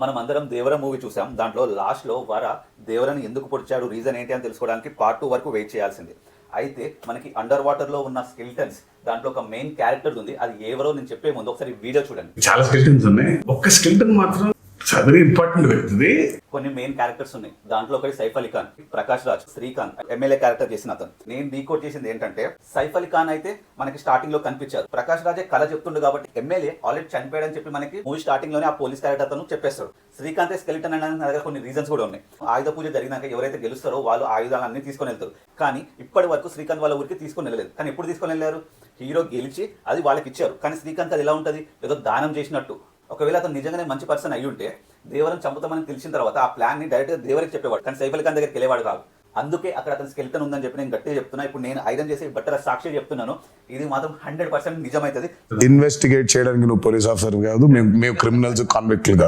మనం అందరం దేవర మూవీ చూసాం. దాంట్లో లాస్ట్లో వర దేవరని ఎందుకు పొడిచాడు, రీజన్ ఏంటి అని తెలుసుకోవడానికి పార్ట్ 2 వరకు వెయిట్ చేయాల్సింది. అయితే మనకి అండర్ వాటర్లో ఉన్న స్కెల్టన్స్ దాంట్లో ఒక మెయిన్ క్యారెక్టర్ ఉంది. అది ఎవరో నేను చెప్పే ముందు ఒకసారి వీడియో చూడండి. చాలా స్కెల్టన్స్ ఉన్నాయి, ఒక్క స్కెల్టన్ మాత్రం చాలా ఇంపార్టెంట్ వ్యక్తిది. కొన్ని మెయిన్ క్యారెక్టర్స్ ఉన్నాయి. దాంట్లో ఒకటి సైఫ్ అలీ ఖాన్, ప్రకాష్ రాజ్, శ్రీకాంత్ ఎమ్మెల్యే క్యారెక్టర్ చేసిన అతను. నేను డీకోడ్ చేసింది ఏంటంటే, సైఫ్ అలీ ఖాన్ అయితే మనకి స్టార్టింగ్ లో కనిపించారు. ప్రకాష్ రాజే కళ చెప్తుండు కాబట్టి ఎమ్మెల్యే ఆల్రెడీ చనిపోయాడని చెప్పి మనకి మూవీ స్టార్టింగ్ లోనే ఆ పోలీస్ క్యారెక్టర్ అతను చెప్పేస్తాడు. శ్రీకాంత్ స్కెలిటన్ అనడానికి నా దగ్గర కొన్ని రీజన్స్ కూడా ఉన్నాయి. ఆయుధ పూజ జరిగినాక ఎవరైతే గెలుస్తారో వాళ్ళు ఆయుధాలన్నీ తీసుకొని వెళ్తారు. కానీ ఇప్పటి వరకు శ్రీకాంత్ వాళ్ళ ఊరికి తీసుకొని వెళ్ళలేదు. కానీ ఎప్పుడు తీసుకొని వెళ్ళారు? హీరో గెలిచి అది వాళ్ళకి ఇచ్చారు. కానీ శ్రీకాంత్ అది ఎలా ఉంటుంది, ఏదో దానం చేసినట్టు. ఒకవేళ అతను నిజంగానే మంచి పర్సన్ అయ్యి ఉంటే దేవరం చంపుతామని తెలిసిన తర్వాత ఆ ప్లాన్ ని డైరెక్ట్ గా దేవరికి చెప్పేవాడు. కానీ సైఫ్ అలీ ఖాన్ దగ్గరికి వెళ్ళేవాడు కాదు. అందుకే అక్కడ అతను స్కెల్టన్ ఉందని చెప్పి నేను గట్టిగా చెప్తున్నా. ఇప్పుడు నేను ఐరన్ చేసి బట్టల సాక్షి చెప్తున్నాను, ఇది మాత్రం 100% నిజమైతుంది. ఇన్వెస్టిగేట్ చేయడానికి నువ్వు పోలీస్ ఆఫీసర్ కాదు, మేము క్రిమినల్స్ కాన్విక్ట్లు కాదు.